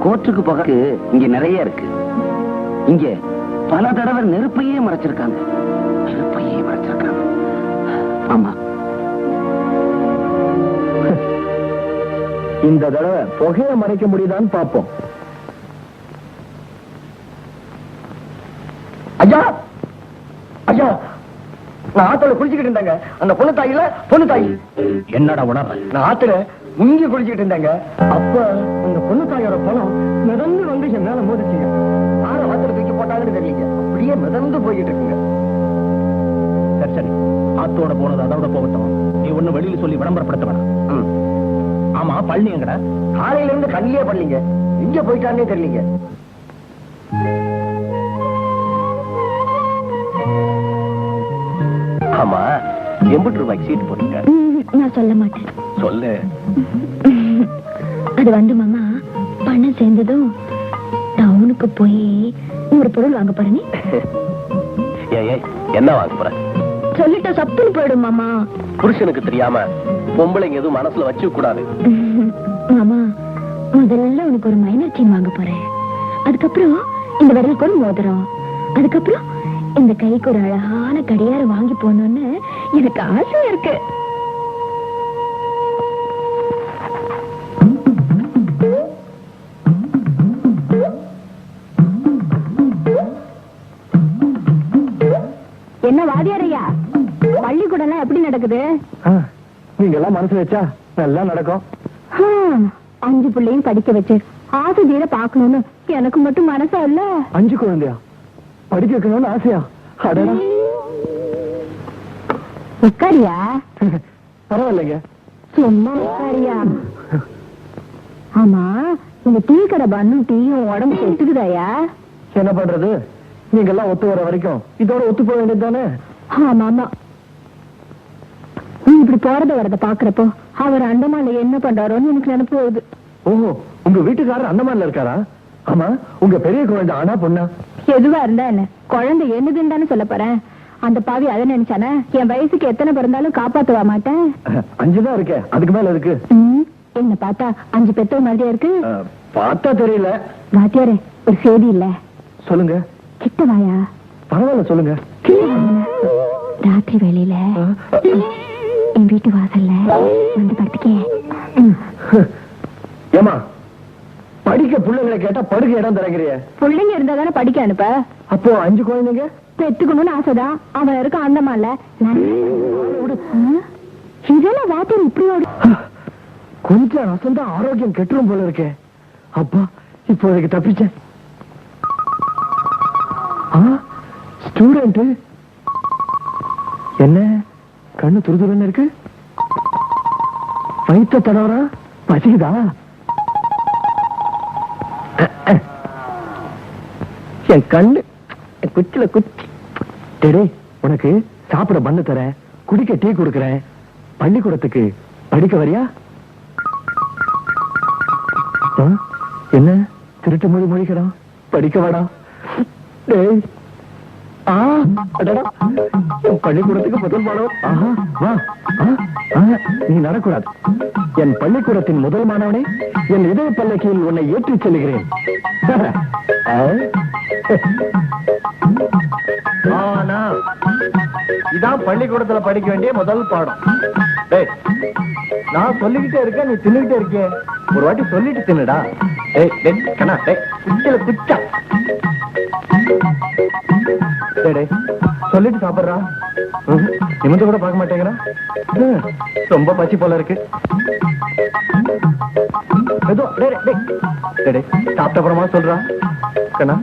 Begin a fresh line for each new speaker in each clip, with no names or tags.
கோர்ட்டுக்கு போக இங்க நிறைய இருக்கு. இங்க பல தடவை நெருப்பையே மறைச்சிருக்காங்க. ஆமா,
இந்த தடவை புகைய மறைக்க முடியுதான்னு பாப்போம். ஐயா ஐயா, நான் ஆத்துல குளிச்சுக்கிட்டு இருந்தேங்க. அந்த பொண்ணு தாயில பொண்ணு தாயி.
என்னடா உணர்ற?
நான் ஆத்துல முங்கி குளிச்சுக்கிட்டு இருந்தேங்க. அப்ப அந்த பொண்ணு தாயோட பணம் மிதந்து வந்து என் மேல மோதிச்சுங்க. யாரும் ஆத்துல தூக்கி போட்டாங்கன்னு தெரியலீங்க. அப்படியே மிதந்து போய்கிட்டு இருக்குங்க.
சரி சரி, ஆத்தோட போனது அதோட போகட்டும். நீ ஒண்ணு வெளியில சொல்லி விளம்பரப்படுத்த வேணாம். ஆமா, பழனி எங்கடா?
காலையில இருந்து கண்ணிலே பண்ணீங்க. எங்க போயிட்டானே தெரியலீங்க.
ஆமா, 80 ரூபாய்க்கு சீட் போட்டீங்க.
நான் சொல்ல மாட்டேன்.
சொல்லு.
அது வந்து மாமா, பணம் சேர்ந்ததும் டவுனுக்கு போய் ஒரு பொருள் வாங்க போறேன்.
என்ன வாங்க போற?
சொல்லிட்ட சப்புன்னு போயிடும் மாமா.
புருஷனுக்கு தெரியாம பொம்பளைங்க எதுவும் மனசுல வச்சு கூடாது.
மாமா, முதல்ல உனக்கு ஒரு மைனர் செயின் வாங்க போறேன். அதுக்கப்புறம் இந்த விரலுக்கு ஒரு மோதிரம். அதுக்கப்புறம் இந்த கைக்கு ஒரு அழகான கடியாரம் வாங்கி போகணும்னு எனக்கு ஆசையா இருக்கு. என்ன வாதியாரையா, பள்ளிக்கூடம் எல்லாம் எப்படி நடக்குது?
நீங்க எல்லாம் மனசு வச்சா நல்லா நடக்கும்.
5 பிள்ளையும் படிக்க வச்சு ஆசிரியரை பாக்கணும்னு எனக்கு மட்டும் மனசா இல்ல.
5 குழந்தையா? படிக்க வைக்கணும்னு ஆசையா? அடடா.
உட்காரியா?
பரவாயில்லைங்க,
சும்மா உட்காரியா. ஆமா, இந்த டீ கடை பண்ணும் டீயும் உடம்பு செத்துக்குதாயா?
என்ன பண்றது, நீங்க எல்லாம் ஒத்து வர வரைக்கும் இதோட ஒத்து போக வேண்டியது தானே.
ஆமா ஆமா, நீ இப்படி போறத வரத பாக்குறப்போ அவர் அந்தமான்ல என்ன பண்றாரோன்னு எனக்கு நினைப்பு போகுது.
ஓஹோ, உங்க வீட்டுக்காரர் அந்தமான்ல இருக்காரா? ஆமா, உங்க பெரிய குழந்தை ஆனா பொண்ணா?
எதுவா இருந்தா என்ன, குழந்தை என்னதுன்னு தானே சொல்ல போறேன். அந்த பாவி அதை நினைச்சானே என் வயசுக்கு எத்தனை பிறந்தாலும் காப்பாத்துவா மாட்டேன்.
5 தான் இருக்கே, அதுக்கு மேல இருக்கு.
என்ன பார்த்தா 5 பெத்த மாதிரியா இருக்கு.
பார்த்தா தெரியல.
வாத்தியாரே, ஒரு செய்தி இல்ல.
சொல்லுங்க.
கிட்ட வாயா.
பரவாயில்ல, சொல்லுங்க.
ராத்திரி வேலையில என் வீட்டு வாசல்ல வந்து படுத்துக்கே.
ஏமா, படிக்க பிள்ளைங்களை கேட்டா படுக்க இடம் தரங்கிறிய?
பிள்ளைங்க இருந்தா தானே படிக்க அனுப்ப.
அப்போ 5 குழந்தைங்க
பெத்துக்கணும்னு ஆசைதான். அவன் இருக்க அந்தமான்ல. இதெல்லாம் வாத்தியார் இப்படி ஓடு.
கொஞ்சம் ரசம் தான் ஆரோக்கியம் கெட்டுரும் போல இருக்கே. அப்பா, இப்போ இதுக்கு தப்பிச்சேன். ஸ்டூடெண்ட் என்ன கண்ணு துருதுருன்னு இருக்கு? வயிற்ற தடவரா? பசிக்குதா? என் கண்ணு குச்சில குச்சி. டேடே, உனக்கு சாப்பிட பண்ணு தர, குடிக்க டீ கொடுக்கறேன். பள்ளிக்கூடத்துக்கு படிக்க வரியா? என்ன திருட்டு மொழி மொழிக்கிறான்? படிக்க வாடா. டேய், பள்ளிக்கூடத்துக்கு முதல் மாணவன். வா. நீ நடக்கூடாது. என் பள்ளிக்கூடத்தின் முதல் மாணவனே, என் இதய பல்லக்கில் உன்னை ஏற்றிச் செல்கிறேன். இதான் பள்ளிக்கூடத்துல படிக்க வேண்டிய முதல் பாடம். நான் சொல்லிக்கிட்டே இருக்கேன், நீ தின்னுகிட்டே இருக்கேன். ஒரு வாட்டி சொல்லிட்டு தின்னுடா. குச்சா சொல்லிட்டு சாப்பிடுறா. நிமிந்து கூட பார்க்க மாட்டேங்கிறா. ரொம்ப பசி போல இருக்கு. சாப்பிட்ட அப்புறமா சொல்றா. கண்ணா,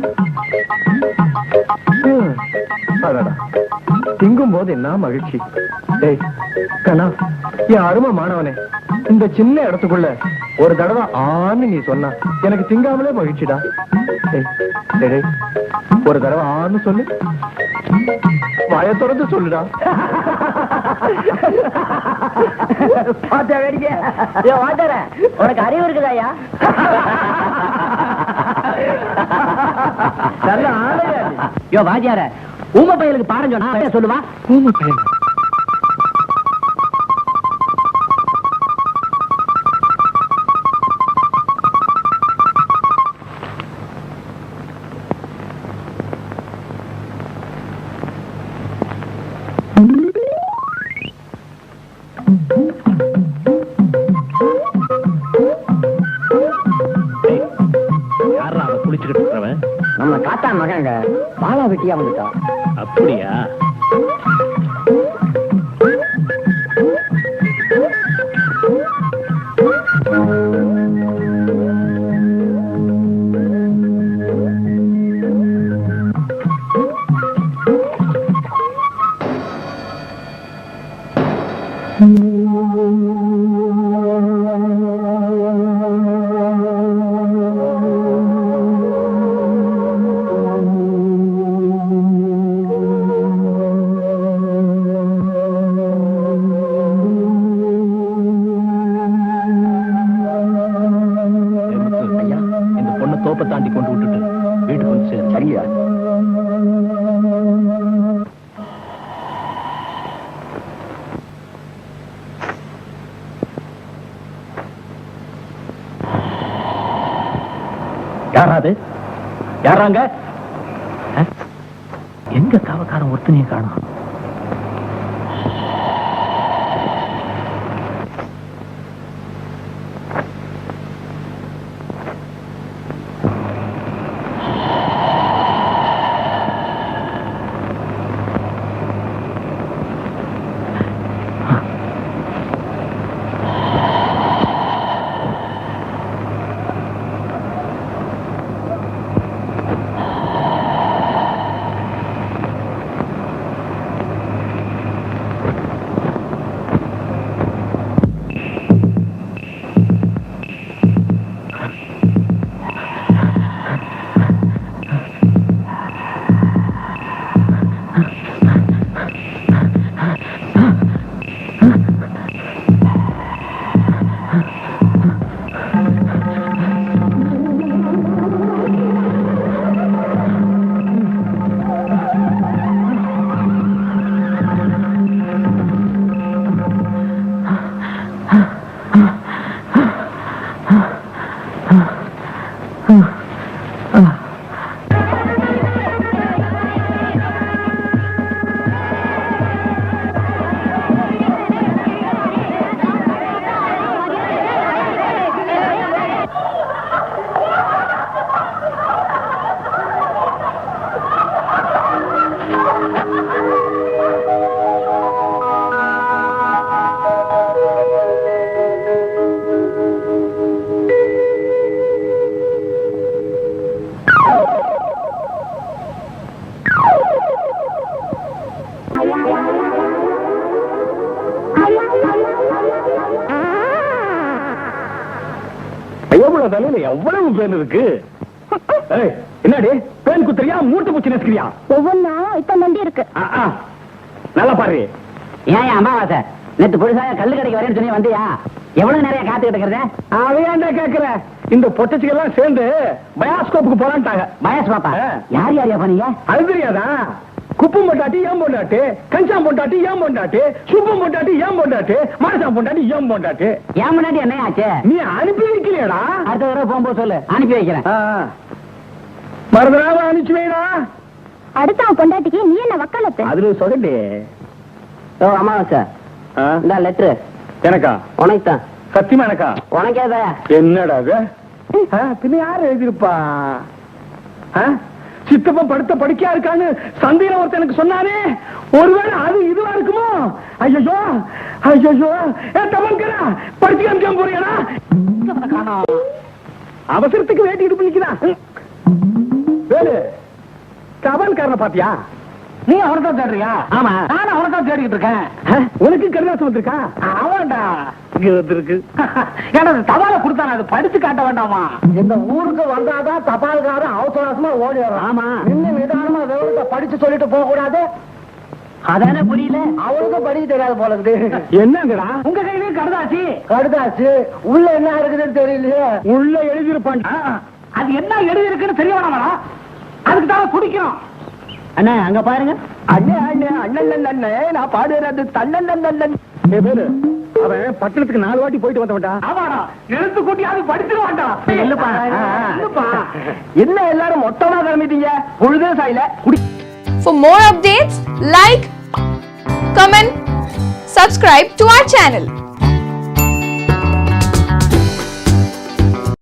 திங்கும் போது என்ன மகிழ்ச்சி. டேய் கண்ணா, என் அருமை மாணவனே, இந்த சின்ன இடத்துக்குள்ள ஒரு தடவை ஆன்னு நீ சொன்னா எனக்கு திங்காமலே மகிழ்ச்சிடா. ஒரு தடவை ஆன்னு சொல்லு. வாய திறந்து சொல்லுடா.
உனக்கு அறிவு இருக்குதாயா? வாத்தியார, ஊமை பையலுக்கு பாடம் சொன்னா சொல்லுவா.
ஊமை பையன் அதான் மகங்க பாலா வெட்டியா வந்துட்டான்.
அப்படியா? தோப்பை தாண்டி கொண்டு விட்டுட்டு வீட்டுக்கு வந்து சேரு.
சரியா?
யாராது? யாராங்க? எங்க காவக்காரன் ஒருத்தனையும் காணும்.
எவ்வளவு பேன் இருக்கு? என்னடி பேன் குத்துறியா மூட்டை பூச்சி நெசுக்கிறியா?
ஒவ்வொன்றும் இப்ப நண்டி இருக்கு.
நல்லா பாரு.
ஏன் அமாவாசை நேத்து புதுசாக கல்லு கடைக்கு வரேன்னு சொல்லி வந்தியா? எவ்வளவு நிறைய காத்துக்கிட்டு இருக்கிறத?
அதையாண்டா கேக்குற. இந்த பொட்டச்சிகள் எல்லாம் சேர்ந்து பயாஸ்கோப்புக்கு போறான்ட்டாங்க.
பயாஸ்கோப்பா? யார் யாரையா போனீங்க?
அது தெரியாதா? குப்பம் பொண்டாட்டி ஏன் பொண்டாட்டு, கஞ்சாம் பொண்டாட்டி ஏன் பொண்டாட்டு, சுப்பம் பொண்டாட்டி ஏன் பொண்டாட்டு, மாரசாம் பொண்டாட்டி ஏன் பொண்டாட்டு.
ஏன் முன்னாடி என்ன ஆச்சு?
நீ அனுப்பி வைக்கலையடா?
அடுத்த தடவை போகும்போது சொல்லு, அனுப்பி வைக்கிறேன்.
மறந்துடாம அனுப்பிச்சு வைடா.
அடுத்த அவன் பொண்டாட்டிக்கு நீ என்ன வக்காலத்து?
அதுல சொல்லு.
ஓ அமாவாசை இந்த லெட்டரு
எனக்கா?
உனக்கு தான்.
சத்தியமா எனக்கா?
உனக்கேதா?
என்னடா பின்ன யாரு எழுதிருப்பா? சித்தப்பா படுத்த படுக்கையா இருக்கான்னு சந்தையில ஒருத்தன் எனக்கு சொன்னானே, ஒருவேளை அது இதுவா இருக்குமோ? ஐயோ ஐயோ தமன்கரா படுத்து காமிக்காம போறியாடா? அவசரத்துக்கு வேட்டி இடுப்பு நிக்கிறான். வேலு கவன்காரனை பாத்தியா?
நீ அவனைத்தான் தேடுறியா?
ஆமா,
நானும் அவனைத்தான் தேடிக்கிட்டு இருக்கேன்.
உனக்கு கருதாசம் வந்திருக்கா?
அவன்டா
இங்க வந்திருக்கு.
எனக்கு தபால கொடுத்தான, அது படிச்சு காட்ட வேண்டாமா?
இந்த ஊருக்கு வந்தாதான் தபால்காரன் அவசரமா ஓடி வர்றான்.
ஆமா,
இன்னும் நிதானமா விவரத்தை படிச்சு சொல்லிட்டு போக கூடாது.
அதானே புரியல.
அவனுக்கும் படிக்க தெரியாது போல இருக்குது. என்னங்கடா
உங்க கையிலேயே கடுதாச்சு.
கடுதாச்சு உள்ள என்ன இருக்குதுன்னு தெரியலையே. உள்ள எழுதிருப்பான்.
அது என்ன எழுதி இருக்குன்னு தெரிய வேணாமா? அதுக்கு தான் குடிக்கிறோம்.
அண்ணா அங்க பாருங்க.
அண்ணே அண்ணே அண்ணன் அண்ணே நான் பாடுறது தண்ணன். அவன் பட்டணத்துக்கு 4 வாட்டி போயிட்டு வந்தவன்டா.
ஆமாடா, எழுத்து கூட்டியாவது படிச்சிருவான்டா.
என்ன எல்லாரும் மொத்தமா கிளம்பிட்டீங்க? பொழுதே சாயில குடி.
For more updates, like, comment, subscribe to our channel.